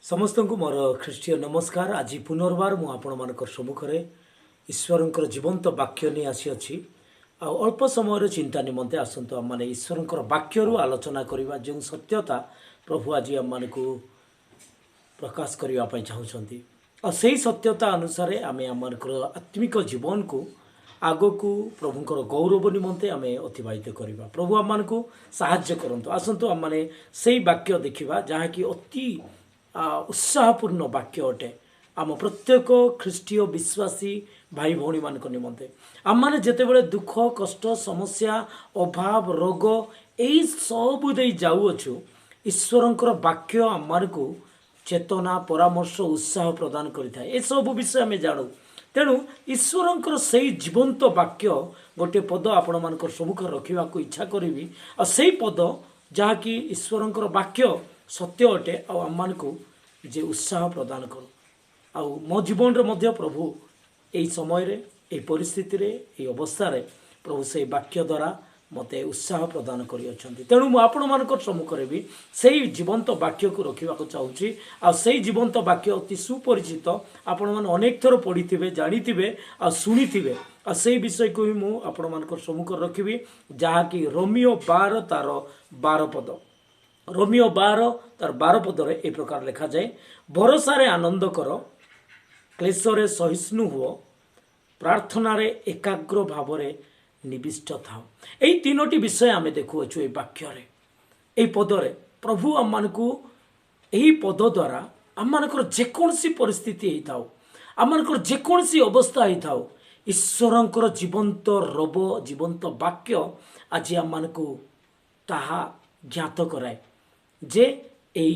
समस्त को मोर ख्रीष्टीय नमस्कार। आज पुनर्बार मु आपण मानकर सम्मुखें ईश्वर जीवंत वाक्य नहीं आसी अच्छी अल्प समय चिंता निमंते आसतु आम मैंने ईश्वर वाक्य आलोचना करवा जो सत्यता प्रभु आज आम मान को प्रकाश करने चाहते और से सत्यता अनुसार आम आम आत्मिक जीवन को आग को प्रभुंर गौरव निमंते आम अतिबाहित करवा। प्रभु आम को साहाय्य करंतु। आसतु आम मैंने से वाक्य देखा जहाँकि अति उत्साहपूर्ण वाक्य अटे आम प्रत्येक ख्रीष्टीय विश्वासी भाई भौणी मान निमंते। आम मैंने जिते दुख कष्ट समस्या अभाव रोग यही सब दे जाऊछु ईश्वर वाक्य आम को चेतना परामर्श उत्साह प्रदान करें। ये सब विषय आम जानू। तेणु ईश्वर से जीवंत वाक्य गोटे पद आपण मान सम्मुख रखा इच्छा करी और से पद जहाँकि ईश्वर वाक्य सत्य अटे आम को जे उत्साह प्रदान करू आ मो जीवन रे प्रभु यही समय रे यही परिस्थिति रे यही अवस्था रे प्रभु से वाक्य द्वारा मते उत्साह प्रदान करी अछंती। तेणु मु आपण मानकर सम्मुखरे भी सेही जीवंत वाक्य को रखिबा चाहूची आ सेही जीवंत वाक्य अति सुपरिचित आपण मान अनेक थर पढ़िथिबे जानिथिबे आ सुनिथिबे आ सेही विषय को ही मु आपण मानकर सम्मुख रखिबी जहाँकि रोमियो 12 तार 12 पद। रोमियो 12 तार 12 पद रे ए प्रकार लिखा जाए, भरोसा रे आनंद कर, क्लेश रे सहिष्णु हुओ, प्रार्थना रे एकाग्र भाव रे निविष्ट था। यही तीनोटी विषय आम देखुअछु ए वाक्य रे ए पद रे प्रभु आम मान को यही पद द्वारा आम मानकर जेकोसी परिस्थिति होता आम मानकर जेकोसी अवस्था होता ईश्वरंकर जीवंत रब जीवंत वाक्य आज आम मान को ताहा ज्ञात कराए जे यही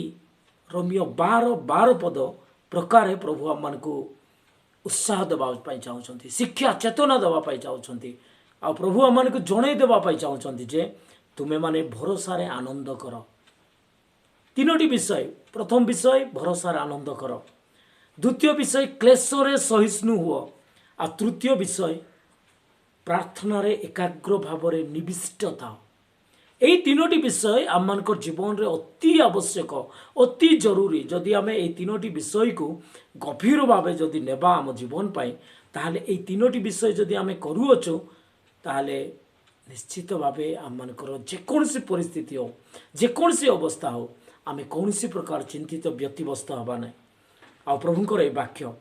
रोमियो 12 पद प्रकार प्रभु आम मान को उत्साह देवाई चाहते, शिक्षा चेतना देवाई चाहते आ प्रभु आम मान को जड़े देवाई चाहते जे तुम्हें माने भरोसा रे आनंद कर। तीनोटी विषय, प्रथम विषय भरोसा रे आनंद कर, द्वितीय विषय क्लेश रे सहिष्णु हुओ आ तृतीय विषय प्रार्थना रे एकाग्र भाव रे निविष्ट था। यही तीनोटी विषय आम मान जीवन रे अति आवश्यक अति जरूरी। जदि आम ये तीनोटी विषय को गभीर भाव जदि नेबा आम जीवन पाई ताहले ये तीनोटी विषय जदि आम करूअछु ताहले निश्चित भाव आम मानकर जेकोसी परिस्थिति हो जेकोसी अवस्था हो आम कौन प्रकार चिंतित व्यतिव्यस्त हवा ना। आ प्रभुंकर ये वाक्य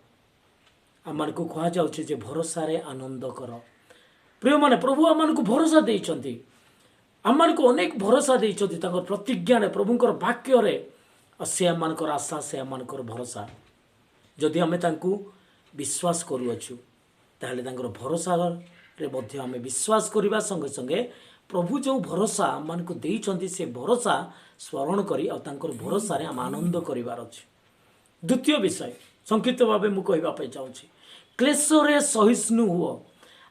आम मान को कह जाउछे भरोसा रे आनंद कर। प्रिय माने प्रभु आम मान को भरोसा देइछंती, आम मान को अनेक भरोसा देइछंती तांकर प्रतिज्ञा रे प्रभुंकर वाक्य रे से आम मानकर आशा से आम मानकर भरोसा जदि आम तांको विश्वास करूअछु ताहले तांकर भरोसा रे मध्य आम विश्वास करबा संगे संगे प्रभु जो भरोसा आम मान को देइछंती से भरोसा स्मरण करी और तांकर भरोसा रे आम आनंद करिवार अछि। द्वितीय विषय संक्षिप्त भाव मु कहबा पे चाहूछि, क्लेश रे सहिष्णु हुओ।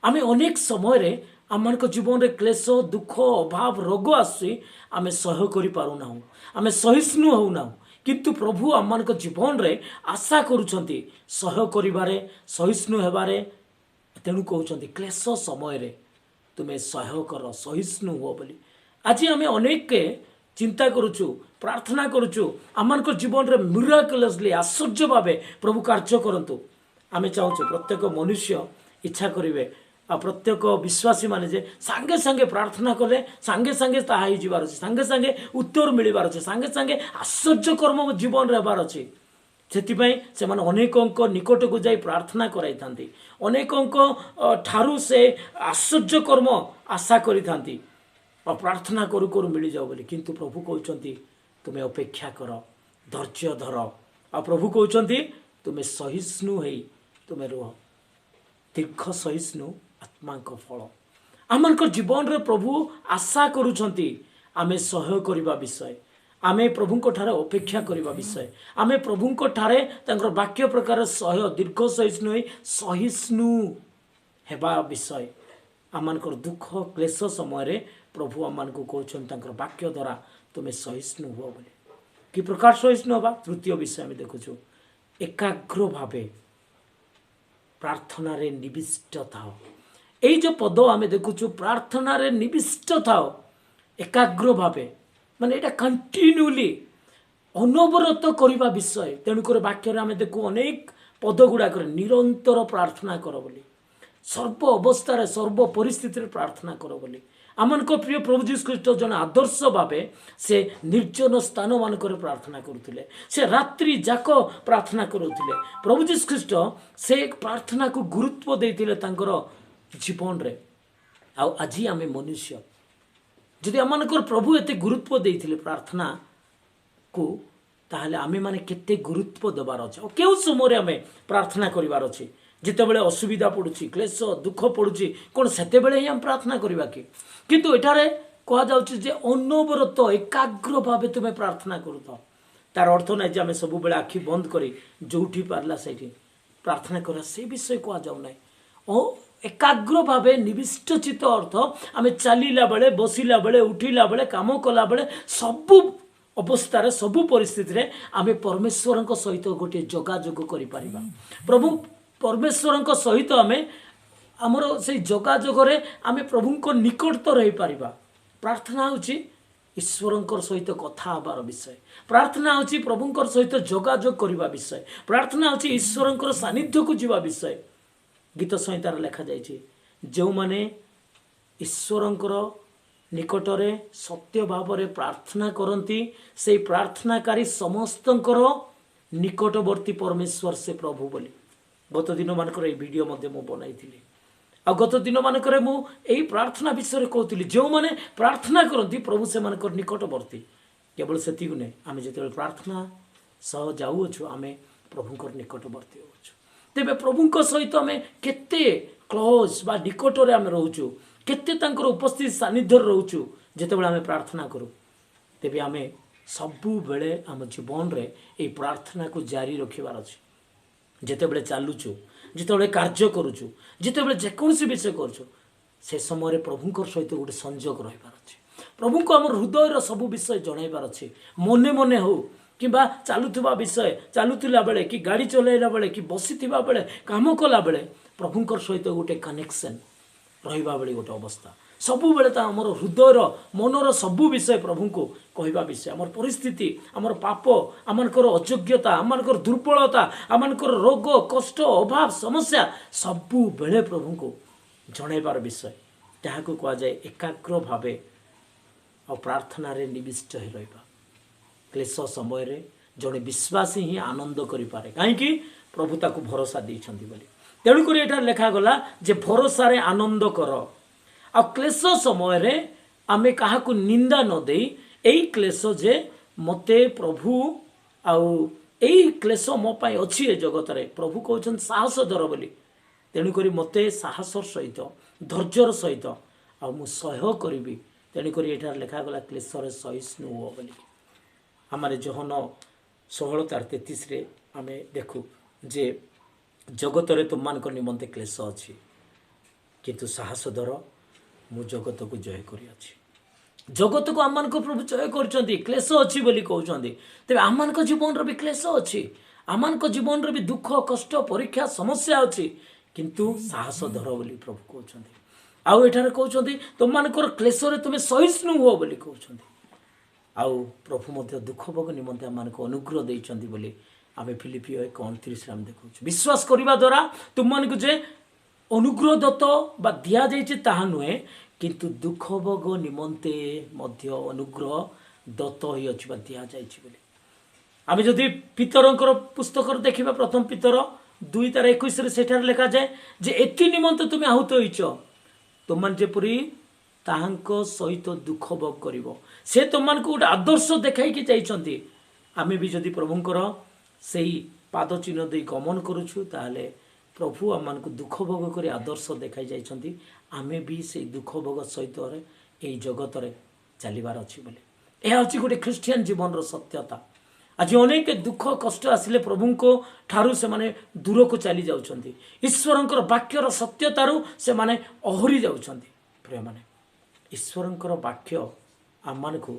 आम अनेक समय रे आम मान जीवन रे क्लेश दुख अभाव रोग आसी आम सह करि पारुना, आम सहिष्णु होना, किंतु प्रभु आम मान जीवन रे आशा करुछंती सह करिवारे सहिष्णु हेबारे। तेणु कहउछंती क्लेश समय रे तुम्हें सह कर सहिष्णु हो बोली। आज आम अनेक चिंता करुचु प्रार्थना करुचु आम मान जीवन रे मिराकुलसली आश्चर्य भावे प्रभु कार्य करंतु। आम चाहूँ प्रत्येक मनुष्य इच्छा करेंगे आ प्रत्येक विश्वासी माने जे सांगे सांगे प्रार्थना कले सांगे सांगे ताहा ही जीवार अछि, सांगे सांगे उत्तर मिलबार अछि, सांगे सांगे आश्चर्य कर्म जीवन रहबार अछि। सेतिपई से माने अनेकंक निकट को जाई प्रार्थना कराई थांती, अनेकंक ठारू से आश्चर्य कर्म आशा करि थांती और प्रार्थना करू करू मिल जाओ बोली। किंतु प्रभु कहउछंती तुम्हें अपेक्षा कर, धैर्य धर। आ प्रभु कहउछंती तुम्हें सहिष्णु हेई तुम्हें रुह, दीर्घ सहिष्णु आत्मा को फल। आम जीवन रे प्रभु आशा करुछंती आमे सहयोग करबा विषय, आमे प्रभु ठारे अपेक्षा करबा विषय, आमे प्रभु ठारे तांकर वाक्य प्रकार सह दीर्घ सहिष्णु सहिष्णु हेबा विषय। आम दुख क्लेश समय रे प्रभु आम को कहउछन तांकर वाक्य द्वारा तुम्हें सहिष्णु हो बोली। कि प्रकार सहिष्णु होबा? तृतीय विषय आम देखुछु एकाग्र भावे प्रार्थना रे निविष्ट थाओ। यही जो पद आम देखुछु प्रार्थना रे निविष्ट थाओ एकाग्र भावे माने एटा कंटिन्यूली ଅନବରତ କରିବା ବିଷୟ। ତେଣୁକରି ବାକ୍ୟରେ ଆମେ ଦେଖୁ ଅନେକ ପଦ ଗୁଡ଼ାକରେ ନିରନ୍ତର ପ୍ରାର୍ଥନା କର ବୋଲି, ସର୍ବ ଅବସ୍ଥାରେ ସର୍ବ ପରିସ୍ଥିତିରେ ପ୍ରାର୍ଥନା କର ବୋଲି। ଆମମାନଙ୍କ ପ୍ରିୟ ପ୍ରଭୁ ଯୀଶୁ ଖ୍ରୀଷ୍ଟ ଜଣେ ଆଦର୍ଶ ଭାବେ ସେ ନିର୍ଜନ ସ୍ଥାନ ମାନଙ୍କରେ ପ୍ରାର୍ଥନା କରୁଥିଲେ, ସେ ରାତ୍ରି ଯାକ ପ୍ରାର୍ଥନା କରୁଥିଲେ। ପ୍ରଭୁ ଯୀଶୁ ଖ୍ରୀଷ୍ଟ ସେ ପ୍ରାର୍ଥନାକୁ ଗୁରୁତ୍ୱ ଦେଇଥିଲେ ତାଙ୍କର ଜୀବନରେ। ଆଉ ଆଜି ଆମେ ମନୁଷ୍ୟ, ଯଦି ଆମମାନଙ୍କର ପ୍ରଭୁ ଏତେ ଗୁରୁତ୍ୱ ଦେଇଥିଲେ ପ୍ରାର୍ଥନାକୁ, ତାହେଲେ ଆମେମାନେ କେତେ ଗୁରୁତ୍ୱ ଦେବାର ଅଛି ଆଉ କେଉଁ ସମୟରେ ଆମେ ପ୍ରାର୍ଥନା କରିବାର ଅଛି? ଯେତେବେଳେ ଅସୁବିଧା ପଡ଼ୁଛି, କ୍ଲେଶ ଦୁଃଖ ପଡ଼ୁଛି, କ'ଣ ସେତେବେଳେ ହିଁ ଆମେ ପ୍ରାର୍ଥନା କରିବା କି? କିନ୍ତୁ ଏଠାରେ କୁହାଯାଉଛି ଯେ ଅନବରତ ଏକାଗ୍ର ଭାବେ ତୁମେ ପ୍ରାର୍ଥନା କରୁଥାଅ। ତାର ଅର୍ଥ ନାହିଁ ଯେ ଆମେ ସବୁବେଳେ ଆଖି ବନ୍ଦ କରି ଯେଉଁଠି ପାରିଲା ସେଇଠି ପ୍ରାର୍ଥନା କରିବା, ସେ ବିଷୟ କୁହାଯାଉ ନାହିଁ। ଏକାଗ୍ର ଭାବେ ନିବିଷ୍ଟ ଚିତ୍ତ ଅର୍ଥ ଆମେ ଚାଲିଲା ବେଳେ, ବସିଲା ବେଳେ, ଉଠିଲା ବେଳେ, କାମ କଲା ବେଳେ, ସବୁ ଅବସ୍ଥାରେ ସବୁ ପରିସ୍ଥିତିରେ ଆମେ ପରମେଶ୍ୱରଙ୍କ ସହିତ ଗୋଟିଏ ଯୋଗାଯୋଗ କରିପାରିବା। ପ୍ରଭୁ ପରମେଶ୍ୱରଙ୍କ ସହିତ ଆମେ ଆମର ସେଇ ଯୋଗାଯୋଗରେ ଆମେ ପ୍ରଭୁଙ୍କ ନିକଟତର ରହିପାରିବା। ପ୍ରାର୍ଥନା ହେଉଛି ଈଶ୍ୱରଙ୍କର ସହିତ କଥା ହେବାର ବିଷୟ। ପ୍ରାର୍ଥନା ହେଉଛି ପ୍ରଭୁଙ୍କର ସହିତ ଯୋଗାଯୋଗ କରିବା ବିଷୟ। ପ୍ରାର୍ଥନା ହେଉଛି ଈଶ୍ୱରଙ୍କର ସାନ୍ନିଧ୍ୟକୁ ଯିବା ବିଷୟ। ଗୀତ ସଂହିତାରେ ଲେଖାଯାଇଛି, ଯେଉଁମାନେ ଈଶ୍ୱରଙ୍କର ନିକଟରେ ସତ୍ୟ ଭାବରେ ପ୍ରାର୍ଥନା କରନ୍ତି, ସେଇ ପ୍ରାର୍ଥନାକାରୀ ସମସ୍ତଙ୍କର ନିକଟବର୍ତ୍ତୀ ପରମେଶ୍ୱର ସେ ପ୍ରଭୁ ବୋଲି। ଗତ ଦିନମାନଙ୍କର ଏହି ଭିଡ଼ିଓ ମଧ୍ୟ ମୁଁ ବନାଇଥିଲି। ଆଉ ଗତ ଦିନମାନଙ୍କରେ ମୁଁ ଏହି ପ୍ରାର୍ଥନା ବିଷୟରେ କହୁଥିଲି, ଯେଉଁମାନେ ପ୍ରାର୍ଥନା କରନ୍ତି ପ୍ରଭୁ ସେମାନଙ୍କର ନିକଟବର୍ତ୍ତୀ। କେବଳ ସେତିକି ନୁହେଁ, ଆମେ ଯେତେବେଳେ ପ୍ରାର୍ଥନା ସହ ଯାଉଅଛୁ ଆମେ ପ୍ରଭୁଙ୍କର ନିକଟବର୍ତ୍ତୀ ହେଉଛୁ। ତେବେ ପ୍ରଭୁଙ୍କ ସହିତ ଆମେ କେତେ କ୍ଲୋଜ୍ ବା ନିକଟରେ ଆମେ ରହୁଛୁ, କେତେ ତାଙ୍କର ଉପସ୍ଥିତି ସାନ୍ନିଧ୍ୟରେ ରହୁଛୁ ଯେତେବେଳେ ଆମେ ପ୍ରାର୍ଥନା କରୁ, ତେବେ ଆମେ ସବୁବେଳେ ଆମ ଜୀବନରେ ଏହି ପ୍ରାର୍ଥନାକୁ ଜାରି ରଖିବାର ଅଛି। ଯେତେବେଳେ ଚାଲୁଛୁ, ଯେତେବେଳେ କାର୍ଯ୍ୟ କରୁଛୁ, ଯେତେବେଳେ ଯେକୌଣସି ବିଷୟ କରୁଛୁ, ସେ ସମୟରେ ପ୍ରଭୁଙ୍କର ସହିତ ଗୋଟେ ସଂଯୋଗ ରହିବାର ଅଛି। ପ୍ରଭୁଙ୍କୁ ଆମର ହୃଦୟର ସବୁ ବିଷୟ ଜଣାଇବାର ଅଛି। ମନେ ମନେ ହେଉ କିମ୍ବା ଚାଲୁଥିବା ବିଷୟ, ଚାଲୁଥିଲା ବେଳେ କି ଗାଡ଼ି ଚଲାଇଲା ବେଳେ କି ବସିଥିବା ବେଳେ, କାମ କଲାବେଳେ ପ୍ରଭୁଙ୍କର ସହିତ ଗୋଟେ କନେକ୍ସନ୍ ରହିବା ଭଳି ଗୋଟେ ଅବସ୍ଥା। ସବୁବେଳେ ତା ଆମର ହୃଦୟର ମନର ସବୁ ବିଷୟ ପ୍ରଭୁଙ୍କୁ କହିବା ବିଷୟ। ଆମର ପରିସ୍ଥିତି, ଆମର ପାପ, ଆମମାନଙ୍କର ଅଯୋଗ୍ୟତା, ଆମମାନଙ୍କର ଦୁର୍ବଳତା, ଆମମାନଙ୍କର ରୋଗ, କଷ୍ଟ, ଅଭାବ, ସମସ୍ୟା ସବୁବେଳେ ପ୍ରଭୁଙ୍କୁ ଜଣାଇବାର ବିଷୟ। ଯାହାକୁ କୁହାଯାଏ ଏକାଗ୍ର ଭାବେ ଆଉ ପ୍ରାର୍ଥନାରେ ନିବିଷ୍ଟ ହୋଇ ରହିବା। କ୍ଲେଶ ସମୟରେ ଜଣେ ବିଶ୍ୱାସୀ ହିଁ ଆନନ୍ଦ କରିପାରେ, କାହିଁକି? ପ୍ରଭୁ ତାକୁ ଭରସା ଦେଇଛନ୍ତି ବୋଲି। ତେଣୁକରି ଏଠାରେ ଲେଖାଗଲା ଯେ ଭରସାରେ ଆନନ୍ଦ କର। ଆଉ କ୍ଲେଶ ସମୟରେ ଆମେ କାହାକୁ ନିନ୍ଦା ନ ଦେଇ, ଏଇ କ୍ଲେଶ ଯେ ମୋତେ ପ୍ରଭୁ ଆଉ ଏଇ କ୍ଲେଶ ମୋ ପାଇଁ ଅଛି ଏ ଜଗତରେ, ପ୍ରଭୁ କହୁଛନ୍ତି ସାହସ ଧର ବୋଲି। ତେଣୁକରି ମୋତେ ସାହସର ସହିତ, ଧୈର୍ଯ୍ୟର ସହିତ ଆଉ ମୁଁ ସହ୍ୟ କରିବି। ତେଣୁକରି ଏଠାରେ ଲେଖାଗଲା କ୍ଲେଶରେ ସହିଷ୍ଣୁ ହୁଅ ବୋଲି। ଆମର ଯୋହନ 16:33 ଆମେ ଦେଖୁ ଯେ ଜଗତରେ ତୁମମାନଙ୍କ ନିମନ୍ତେ କ୍ଲେଶ ଅଛି, କିନ୍ତୁ ସାହସ ଧର, ମୁଁ ଜଗତକୁ ଜୟ କରିଅଛି। ଜଗତକୁ ଆମମାନଙ୍କ ପ୍ରଭୁ ଜୟ କରିଛନ୍ତି, କ୍ଲେଶ ଅଛି ବୋଲି କହୁଛନ୍ତି। ତେବେ ଆମମାନଙ୍କ ଜୀବନର ବି କ୍ଲେଶ ଅଛି, ଆମମାନଙ୍କ ଜୀବନରେ ବି ଦୁଃଖ, କଷ୍ଟ, ପରୀକ୍ଷା, ସମସ୍ୟା ଅଛି, କିନ୍ତୁ ସାହସ ଧର ବୋଲି ପ୍ରଭୁ କହୁଛନ୍ତି। ଆଉ ଏଠାରେ କହୁଛନ୍ତି ତୁମମାନଙ୍କର କ୍ଲେଶରେ ତୁମେ ସହିଷ୍ଣୁ ହୁଅ ବୋଲି କହୁଛନ୍ତି। ଆଉ ପ୍ରଭୁ ମଧ୍ୟ ଦୁଃଖ ଭୋଗ ନିମନ୍ତେ ଆମମାନଙ୍କୁ ଅନୁଗ୍ରହ ଦେଇଛନ୍ତି ବୋଲି ଆମେ ଫିଲିପିଓ 1:29 ଆମେ ଦେଖୁଛୁ। ବିଶ୍ୱାସ କରିବା ଦ୍ୱାରା ତୁମମାନଙ୍କୁ ଯେ ଅନୁଗ୍ରହ ଦତ୍ତ ବା ଦିଆଯାଇଛି ତାହା ନୁହେଁ, କିନ୍ତୁ ଦୁଃଖ ଭୋଗ ନିମନ୍ତେ ମଧ୍ୟ ଅନୁଗ୍ରହ ଦତ୍ତ ହୋଇଅଛି ବା ଦିଆଯାଇଛି ବୋଲି। ଆମେ ଯଦି ପିତରଙ୍କର ପୁସ୍ତକରେ ଦେଖିବା, ପ୍ରଥମ ପିତର 2:21 ସେଠାରେ ଲେଖାଯାଏ ଯେ ଏଥି ନିମନ୍ତେ ତୁମେ ଆହୁତ ହୋଇଛ, ତୁମମାନେ ଯେପରି ତାହାଙ୍କ ସହିତ ଦୁଃଖ ଭୋଗ କରିବ। ସେ ତୁମମାନଙ୍କୁ ଗୋଟେ ଆଦର୍ଶ ଦେଖାଇକି ଯାଇଛନ୍ତି। ଆମେ ବି ଯଦି ପ୍ରଭୁଙ୍କର ସେଇ ପାଦ ଚିହ୍ନ ଦେଇ ଗମନ କରୁଛୁ, ତାହେଲେ ପ୍ରଭୁ ଆମମାନଙ୍କୁ ଦୁଃଖ ଭୋଗ କରି ଆଦର୍ଶ ଦେଖାଇ ଯାଇଛନ୍ତି। ଆମେ ବି ସେଇ ଦୁଃଖ ଭୋଗ ସହିତ ଏଇ ଜଗତରେ ଚାଲିବାର ଅଛି ବୋଲି। ଏହା ହେଉଛି ଗୋଟେ ଖ୍ରୀଷ୍ଟିଆନ ଜୀବନର ସତ୍ୟତା। ଆଜି ଅନେକ ଦୁଃଖ କଷ୍ଟ ଆସିଲେ ପ୍ରଭୁଙ୍କ ଠାରୁ ସେମାନେ ଦୂରକୁ ଚାଲି ଯାଉଛନ୍ତି। ଈଶ୍ୱରଙ୍କର ବାକ୍ୟର ସତ୍ୟତାରୁ ସେମାନେ ଅହରି ଯାଉଛନ୍ତି। ପ୍ରିୟମାନେ, ଈଶ୍ୱରଙ୍କର ବାକ୍ୟ ଆମମାନଙ୍କୁ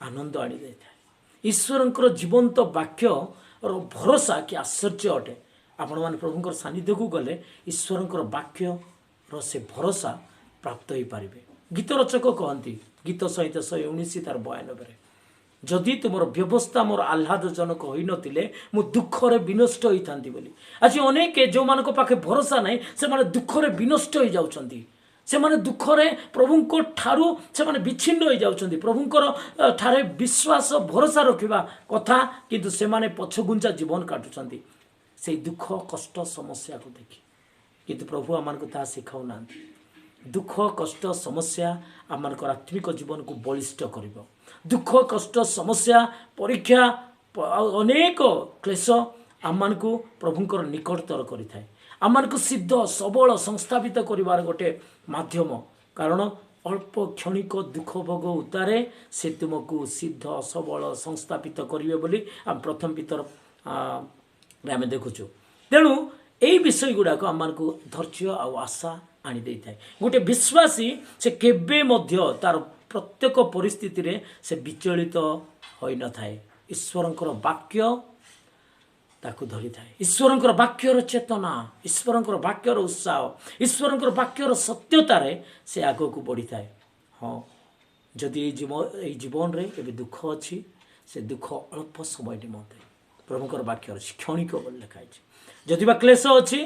ଆନନ୍ଦ ଆଣିଦେଇଥାଏ। ଈଶ୍ୱରଙ୍କର ଜୀବନ୍ତ ବାକ୍ୟର ଭରସା କି ଆଶ୍ଚର୍ଯ୍ୟ ଅଟେ। ଆପଣମାନେ ପ୍ରଭୁଙ୍କର ସାନ୍ନିଧ୍ୟକୁ ଗଲେ ଈଶ୍ୱରଙ୍କର ବାକ୍ୟର ସେ ଭରସା ପ୍ରାପ୍ତ ହୋଇପାରିବେ। ଗୀତ ରଚକ କହନ୍ତି, ଗୀତ ସଂହିତା 119:92 जदि तुमर व्यवस्था मोर आह्लादजनक होई नथिले मु दुखरे विनष्ट होई थांती बोली। आज अनेक जो मान पाखे भरोसा नहीं से माने दुखरे विनष्ट हो जाउछंती। से माने दुखरे प्रभुको ठारू से माने विच्छिन्न हो जाउछंती। प्रभुଙ୍କର ठारे विश्वास भरोसा रखिबा कथा किंतु से माने पछगुंचा जीवन काटुछंती से दुख कष्ट समस्या को देखि। किंतु प्रभु आमान को ता सिखाउ ना। दुख कष्ट समस्या आमानकर आत्मिक जीवन को बलिष्ठ करिवो। दुख कष्ट समस्या परीक्षा अनेक क्लेश आमान को प्रभुंकर निकटतर करि थाए। आमान को सिद्ध सबल संस्थापित करिवार गोटे माध्यम। कारण अल्प क्षणिक दुख भोग उतारे से तुमको सिद्ध सबल संस्थापित करिवे बोली आम प्रथम पितर आम देखुचु। तेणु यही विषय गुड़ाक आम को धैर्य और आशा आनी दे थाए। गोटे विश्वासी से केबे मध्य तार प्रत्येक परिस्थिति रे से विचलित होई न थाए। ईश्वरंकर वाक्य ताकू धरी थाए। ईश्वरंकर वाक्यर चेतना, ईश्वरंकर वाक्यर उत्साह, ईश्वरंकर वाक्यर सत्यता रे से आगो को बढ़ी थाए। हाँ, जदि जीवन रे एबे दुख अछि से दुख अल्प समय निमंते प्रभुकर वाक्यर क्षणिक बोल लिखाई। जदि बा क्लेश अछि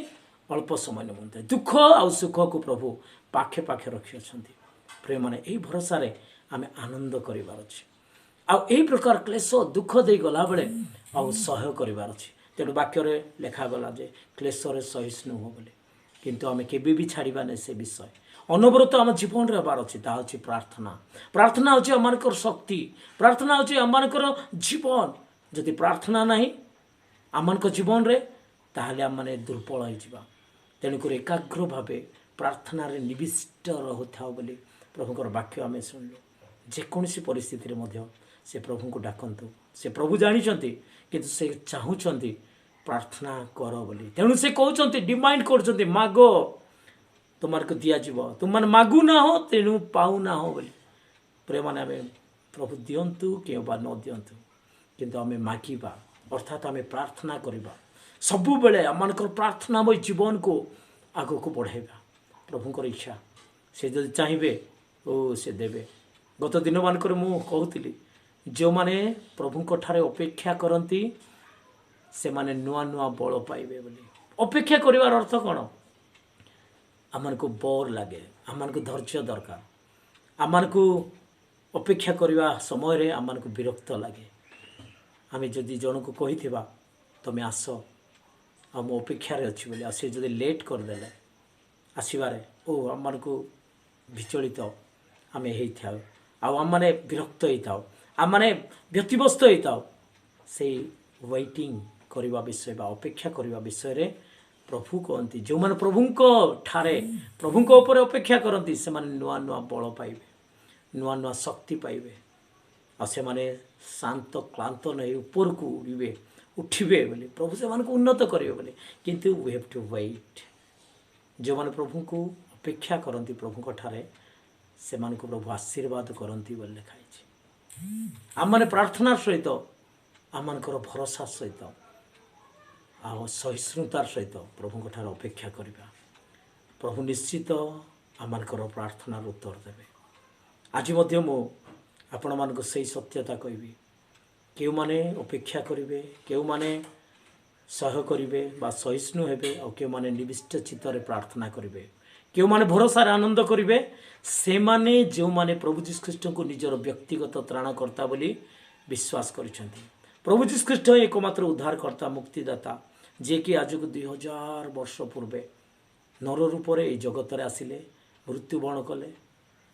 अल्प समय निमंते दुख आ सुख को प्रभु पाखे पाखे रखी अछंती। प्रेम माने एही भरोसा रे आमे आनंद करिवार अछि। आ एही प्रकार क्लेश दुख दे गला बेले आ सहय करिवार अछि। तेणु वाक्य रे लेखा गला जे क्लेश रे सहिष्णु हो बोले। किंतु आमे केबे भी छाड़िबा नै से विषय। अनवरत आम जीवन रे हबार अछि ता अछि प्रार्थना। प्रार्थना अछि आमानकर शक्ति। प्रार्थना अछि आमानकर जीवन। जदि प्रार्थना नाही आमानकर जीवन रे ताहले आम माने दुर्बल होई जिबा। तेणुकर एकाग्र भावे प्रार्थना रे निविष्ट रहुथाओ बोली प्रभुकर वाक्य आमे सुनलु। जेकोसी परिस्थिति रे मध्य से प्रभु को डाकंतु। से प्रभु जानिचंती किंतु से चाहुचंती प्रार्थना कर बोली। तेणु से कहउचंती डिमांड करचंती मागो तुमार को दिया जीव। तुम माने मागु ना हो तेणु पाउ ना हो बोली। प्रेम माने आमे प्रभु दियंतु के बा न दियंतु किंतु आमे मागिबा अर्थात आमे प्रार्थना करिबा। सबु बेले आमानकर प्रार्थनामय जीवन को आगो को बढ़ाइबा। प्रभुंकर इच्छा से जदि चाहिए ओ से देवे। गत दिन मानकर मु कहूतिली जो माने प्रभुंक ठारे अपेक्षा करती से माने नुआ नुआ बल पाइबे बोली। अपेक्षा करिवार अर्थ कौन? आमान को बोर लगे, आमान को धैर्य दरकार, आमान को अपेक्षा करिवा समय रे आमान को विरक्त लगे। आमे जदि जन को कहिथिबा तमे आस आ मो अपेक्षा रे अछि बोली आ से जदि लेट कर देले आसीबारे ओ आमान को विचलित आमे हेई थाउ आ आम माने विरक्त हेई थाउ आम माने व्यतिव्यस्त हेई थाउ। से वेटिंग करिवा विषय बा अपेक्षा करिवा विषय रे प्रभु कहती जो माने प्रभुंको ठारे प्रभुंको ऊपर अपेक्षा करती से माने नुआ नुआ बल पाइबे, नुआ नुआ शक्ति पाइबे आ से माने शांत क्लांत नहीं ऊपर को उड़े उठिबे बोली प्रभु से माने उन्नत करिवे बोली। किंतु वी हैव टू वेट। जो माने प्रभु को अपेक्षा करती प्रभु ठारे से माने को प्रभु आशीर्वाद करती बोली लिखाई। आम माने प्रार्थना सहित आमनकर भरोसा सहित आ सहिष्णुतार सहित प्रभु ठार अपेक्षा करिबा। प्रभु निश्चित आमनकर प्रार्थनार उत्तर देवे। आज मध्य मो आपण मानको सही सत्यता कहबी केउ माने अपेक्षा करिवे, केउ माने सह करिवे बा सहिष्णु हेबे और केउ माने निविष्ट चित्तरे प्रार्थना करिवे, केउ माने भरोसा आनंद करिवे से माने जो माने प्रभु जीशु ख्रीष्ट को निजर व्यक्तिगत त्राणकर्ता बोली विश्वास करिसेंती। प्रभु जीशु ख्रीष्ट एकमात्र उद्धारकर्ता मुक्तिदाता जे कि आज को 2000 वर्ष पूर्वे नर रूप से ये जगत रे आसिले, मृत्युवरण कले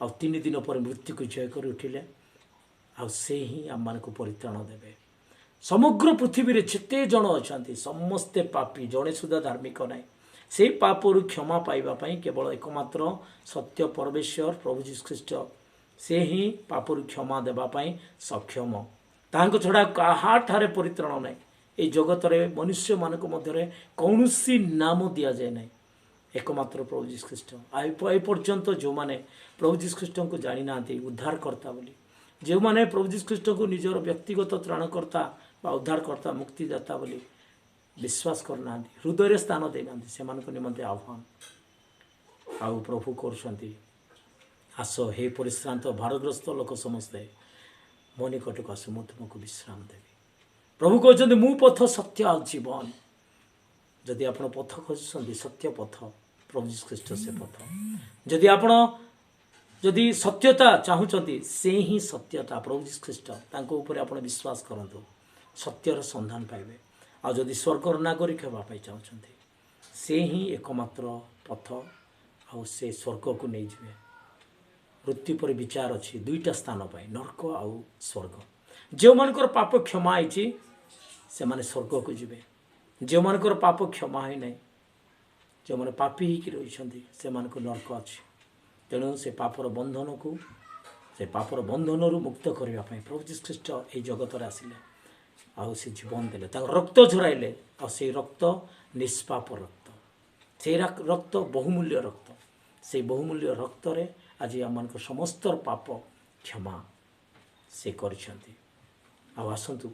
आ 3 दिन पर मृत्यु को जय कर उठिले आ से ही आम मान को परित्राण देवे। समग्र पृथ्वी रे जिते जन अच्छा समस्ते पापी जड़े सुधा धार्मिक ना से पापर क्षमा पाइबा पई केवल एकमात्र सत्य परमेश्वर प्रभु जीशु ख्रीष्ट से ही पापर क्षमा देबा पई सक्षम। तांको छड़ा काहा ठारे परित्राण ना ये जगत रे मनुष्य मानक मध्य कौनसी नाम दिया जाए ना एकमात्र प्रभु जीशु ख्रीष्ट। ए पर्यंत जो माने प्रभु जीशु ख्रीष्ट को जानी ना उद्धारकर्ता बोली जो माने प्रभु जीशु ख्रीष्ट को निजर व्यक्तिगत त्राणकर्ता बा उद्धारकर्ता मुक्तिदाता बोली विश्वास करना हृदय स्थान देना से निमंते आह्वान आउ प्रभु कर आस हे परिश्रांत भारग्रस्त लोक समस्ते ମୋ ନିକଟକୁ ଆସ, ମୁଁ ତୁମକୁ ବିଶ୍ରାମ ଦେବି। ପ୍ରଭୁ କହୁଛନ୍ତି ମୁଁ ପଥ, ସତ୍ୟ ଆଉ ଜୀବନ। ଯଦି ଆପଣ ପଥ ଖୋଜୁଛନ୍ତି, ସତ୍ୟ ପଥ ପ୍ରଭୁ ଯୀଶୁ ଖ୍ରୀଷ୍ଟ ସେ ପଥ। ଯଦି ସତ୍ୟତା ଚାହୁଁଛନ୍ତି, ସେ ହିଁ ସତ୍ୟତା ପ୍ରଭୁ ଯୀଶୁ ଖ୍ରୀଷ୍ଟ। ତାଙ୍କ ଉପରେ ଆପଣ ବିଶ୍ୱାସ କରନ୍ତୁ, ସତ୍ୟର ସନ୍ଧାନ ପାଇବେ। ଆଉ ଯଦି ସ୍ୱର୍ଗର ନାଗରିକ ହେବା ପାଇଁ ଚାହୁଁଛନ୍ତି, ସେ ହିଁ ଏକମାତ୍ର ପଥ, ଆଉ ସେ ସ୍ୱର୍ଗକୁ ନେଇଯିବେ। ମୃତ୍ୟୁ ପରେ ବିଚାର ଅଛି ଦୁଇଟା ସ୍ଥାନ ପାଇଁ, ନର୍କ ଆଉ ସ୍ୱର୍ଗ। ଯେଉଁମାନଙ୍କର ପାପ କ୍ଷମା ହେଇଛି ସେମାନେ ସ୍ୱର୍ଗକୁ ଯିବେ। ଯେଉଁମାନଙ୍କର ପାପ କ୍ଷମା ହୋଇନାହିଁ, ଯେଉଁମାନେ ପାପୀ ହେଇକି ରହିଛନ୍ତି, ସେମାନଙ୍କୁ ନର୍କ ଅଛି। ତେଣୁ ସେ ପାପର ବନ୍ଧନରୁ ମୁକ୍ତ କରିବା ପାଇଁ ପ୍ରଭୁ ଯୀଶୁ ଖ୍ରୀଷ୍ଟ ଏହି ଜଗତରେ ଆସିଲେ, ଆଉ ସେ ଜୀବନ ଦେଲେ, ତାଙ୍କ ରକ୍ତ ଝରାଇଲେ। ଆଉ ସେଇ ରକ୍ତ ନିଷ୍ପାପ ରକ୍ତ, ସେଇ ରକ୍ତ ବହୁମୂଲ୍ୟ ରକ୍ତ। ସେଇ ବହୁମୂଲ୍ୟ ରକ୍ତରେ ଆଜି ଆମମାନଙ୍କ ସମସ୍ତ ପାପ କ୍ଷମା ସେ କରିଛନ୍ତି। ଆଉ ଆସନ୍ତୁ,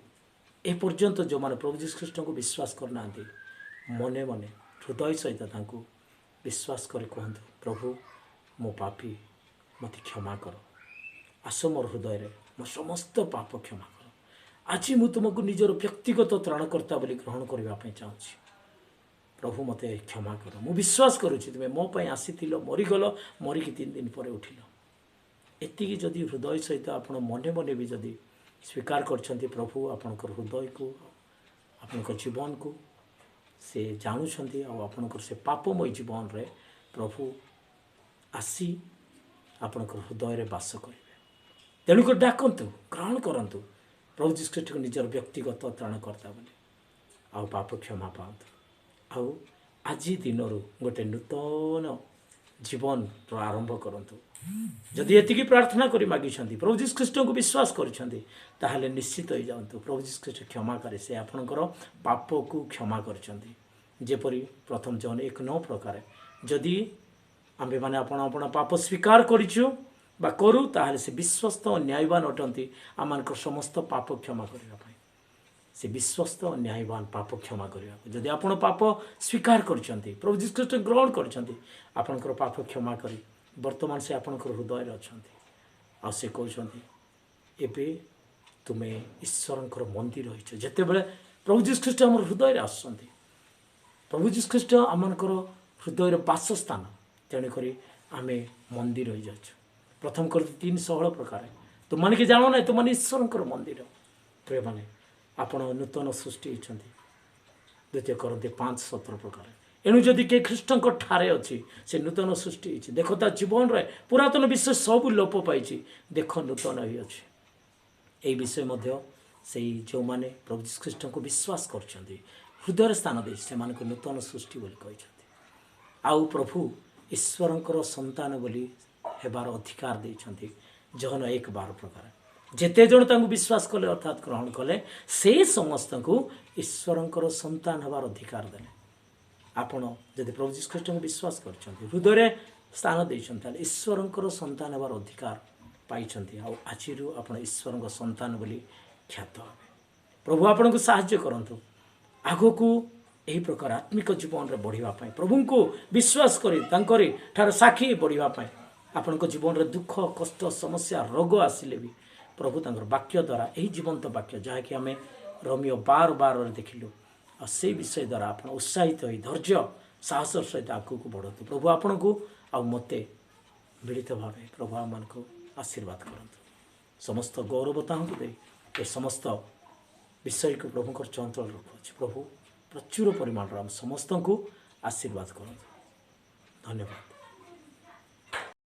ଏ ପର୍ଯ୍ୟନ୍ତ ଯେଉଁମାନେ ପ୍ରଭୁ ଯୀଶୁ ଖ୍ରୀଷ୍ଟଙ୍କୁ ବିଶ୍ୱାସ କରୁନାହାନ୍ତି, ମନେ ମନେ ହୃଦୟ ସହିତ ତାଙ୍କୁ ବିଶ୍ୱାସ କରି କୁହନ୍ତୁ, ପ୍ରଭୁ ମୁଁ ପାପୀ, ମୋତେ କ୍ଷମା କର। ଆସ ମୋର ହୃଦୟରେ, ମୋ ସମସ୍ତ ପାପ କ୍ଷମା କର। ଆଜି ମୁଁ ତୁମକୁ ନିଜର ବ୍ୟକ୍ତିଗତ ତ୍ରାଣକର୍ତ୍ତା ବୋଲି ଗ୍ରହଣ କରିବା ପାଇଁ ଚାହୁଁଛି। ପ୍ରଭୁ ମୋତେ କ୍ଷମା କର। ମୁଁ ବିଶ୍ୱାସ କରୁଛି ତୁମେ ମୋ ପାଇଁ ଆସିଥିଲ, ମରିଗଲ, ମରିକି 3 ଦିନ ପରେ ଉଠିଲ। ଏତିକି ଯଦି ହୃଦୟ ସହିତ ଆପଣ ମନେ ମନେ ବି ଯଦି ସ୍ୱୀକାର କରିଛନ୍ତି, ପ୍ରଭୁ ଆପଣଙ୍କର ହୃଦୟକୁ, ଆପଣଙ୍କ ଜୀବନକୁ ସେ ଜାଣୁଛନ୍ତି, ଆଉ ଆପଣଙ୍କର ସେ ପାପମୟ ଜୀବନରେ ପ୍ରଭୁ ଆସି ଆପଣଙ୍କର ହୃଦୟରେ ବାସ କରିବେ। ତେଣୁକରି ଡାକନ୍ତୁ, ଗ୍ରହଣ କରନ୍ତୁ ପ୍ରଭୁ ଯୀଶୁ ଖ୍ରୀଷ୍ଟଙ୍କୁ ନିଜର ବ୍ୟକ୍ତିଗତ ତ୍ରାଣକର୍ତ୍ତା ବୋଲି, ଆଉ ପାପ କ୍ଷମା ପାଆନ୍ତୁ। ଆଉ ଆଜି ଦିନରୁ ଗୋଟେ ନୂତନ ଜୀବନର ଆରମ୍ଭ କରନ୍ତୁ। ଯଦି ଏତିକି ପ୍ରାର୍ଥନା କରି ମାଗିଛନ୍ତି, ପ୍ରଭୁ ଯୀଶୁ ଖ୍ରୀଷ୍ଟଙ୍କୁ ବିଶ୍ୱାସ କରିଛନ୍ତି, ତାହେଲେ ନିଶ୍ଚିତ ହେଇଯାଆନ୍ତୁ ପ୍ରଭୁ ଯୀଶୁ ଖ୍ରୀଷ୍ଟ କ୍ଷମାକାରୀ। ସେ ଆପଣଙ୍କର ପାପକୁ କ୍ଷମା କରିଛନ୍ତି। ଯେପରି ପ୍ରଥମ ଜହନ 1:9 ପ୍ରକାରେ, ଯଦି ଆମ୍ଭେମାନେ ଆପଣ ପାପ ସ୍ୱୀକାର କରିଛୁ ବା କରୁ, ତାହେଲେ ସେ ବିଶ୍ୱସ୍ତ ଓ ନ୍ୟାୟବାନ ଅଟନ୍ତି ଆମମାନଙ୍କର ସମସ୍ତ ପାପ କ୍ଷମା କରିବା ପାଇଁ। ସେ ବିଶ୍ୱସ୍ତ ଓ ନ୍ୟାୟବାନ ପାପ କ୍ଷମା କରିବାକୁ। ଯଦି ଆପଣ ପାପ ସ୍ୱୀକାର କରିଛନ୍ତି, ପ୍ରଭୁ ଯୀଶୁ ଖ୍ରୀଷ୍ଟ ଗ୍ରହଣ କରିଛନ୍ତି, ଆପଣଙ୍କର ପାପ କ୍ଷମା କରି ବର୍ତ୍ତମାନ ସେ ଆପଣଙ୍କର ହୃଦୟରେ ଅଛନ୍ତି। ଆଉ ସେ କହୁଛନ୍ତି, ଏବେ ତୁମେ ଈଶ୍ୱରଙ୍କର ମନ୍ଦିର ହୋଇଛ। ଯେତେବେଳେ ପ୍ରଭୁ ଯୀଶୁ ଖ୍ରୀଷ୍ଟ ଆମର ହୃଦୟରେ ଆସୁଛନ୍ତି, ପ୍ରଭୁ ଯୀଶୁ ଖ୍ରୀଷ୍ଟ ଆମମାନଙ୍କର ହୃଦୟର ବାସସ୍ଥାନ, ତେଣୁକରି ଆମେ ମନ୍ଦିର ହୋଇଯାଉଛୁ। ପ୍ରଥମ କରିନ୍ତି 3:16 ପ୍ରକାରେ, ତୁମମାନେ କି ଜାଣ ନାହିଁ, ତୁମମାନେ ଈଶ୍ୱରଙ୍କର ମନ୍ଦିର। ପ୍ରିୟମାନେ, ଆପଣ ନୂତନ ସୃଷ୍ଟି ହୋଇଛନ୍ତି। 2 କରିନ୍ତି 5:17 ପ୍ରକାରେ। ଏଣୁ ଯଦି କିଏ ଖ୍ରୀଷ୍ଟଙ୍କ ଠାରେ ଅଛି, ସେ ନୂତନ ସୃଷ୍ଟି ହୋଇଛି। ଦେଖ ତା ଜୀବନରେ ପୁରାତନ ବିଷୟ ସବୁ ଲୋପ ପାଇଛି, ଦେଖ ନୂତନ ହୋଇଅଛି। ଏହି ବିଷୟ ମଧ୍ୟ ସେଇ ଯେଉଁମାନେ ପ୍ରଭୁ ଯୀଶୁ ଖ୍ରୀଷ୍ଟଙ୍କୁ ବିଶ୍ୱାସ କରୁଛନ୍ତି, ହୃଦୟରେ ସ୍ଥାନ ଦେଇଛି, ସେମାନଙ୍କୁ ନୂତନ ସୃଷ୍ଟି ବୋଲି କହିଛନ୍ତି। ଆଉ ପ୍ରଭୁ ଈଶ୍ୱରଙ୍କର ସନ୍ତାନ ବୋଲି ହେବାର ଅଧିକାର ଦେଇଛନ୍ତି। ଜହନ 1:12 ପ୍ରକାର, ଯେତେ ଜଣ ତାଙ୍କୁ ବିଶ୍ୱାସ କଲେ ଅର୍ଥାତ୍ ଗ୍ରହଣ କଲେ, ସେ ସମସ୍ତଙ୍କୁ ଈଶ୍ୱରଙ୍କର ସନ୍ତାନ ହେବାର ଅଧିକାର ଦେଲେ। ଆପଣ ଯଦି ପ୍ରଭୁ ଯୀଶୁ ଖ୍ରୀଷ୍ଟଙ୍କୁ ବିଶ୍ୱାସ କରିଛନ୍ତି, ହୃଦୟରେ ସ୍ଥାନ ଦେଇଛନ୍ତି, ତାହେଲେ ଈଶ୍ୱରଙ୍କର ସନ୍ତାନ ହେବାର ଅଧିକାର ପାଇଛନ୍ତି। ଆଉ ଆଜିରୁ ଆପଣ ଈଶ୍ୱରଙ୍କ ସନ୍ତାନ ବୋଲି ଖ୍ୟାତ ହେବେ। ପ୍ରଭୁ ଆପଣଙ୍କୁ ସାହାଯ୍ୟ କରନ୍ତୁ ଆଗକୁ ଏହି ପ୍ରକାର ଆତ୍ମିକ ଜୀବନରେ ବଢ଼ିବା ପାଇଁ, ପ୍ରଭୁଙ୍କୁ ବିଶ୍ୱାସ କରି ତାଙ୍କରି ଠାରେ ସାକ୍ଷୀ ବଢ଼ିବା ପାଇଁ। ଆପଣଙ୍କ ଜୀବନରେ ଦୁଃଖ, କଷ୍ଟ, ସମସ୍ୟା, ରୋଗ ଆସିଲେ ବି ପ୍ରଭୁ ତାଙ୍କର ବାକ୍ୟ ଦ୍ୱାରା, ଏହି ଜୀବନ୍ତ ବାକ୍ୟ ଯାହାକି ଆମେ ରୋମିଓ 12:12 ଦେଖିଲୁ, ଆଉ ସେଇ ବିଷୟ ଦ୍ୱାରା ଆପଣ ଉତ୍ସାହିତ ହୋଇ ଧୈର୍ଯ୍ୟ ସାହସର ସହିତ ଆଗକୁ ବଢ଼ନ୍ତୁ। ପ୍ରଭୁ ଆପଣଙ୍କୁ ଆଉ ମୋତେ ମିଳିତ ଭାବେ ପ୍ରଭୁ ଆମମାନଙ୍କୁ ଆଶୀର୍ବାଦ କରନ୍ତୁ। ସମସ୍ତ ଗୌରବ ତାହାଙ୍କୁ ଦେଇ ଏ ସମସ୍ତ ବିଷୟକୁ ପ୍ରଭୁଙ୍କର ଚଞ୍ଚଳ ରଖୁଅଛି। ପ୍ରଭୁ ପ୍ରଚୁର ପରିମାଣରେ ଆମ ସମସ୍ତଙ୍କୁ ଆଶୀର୍ବାଦ କରନ୍ତୁ। ଧନ୍ୟବାଦ।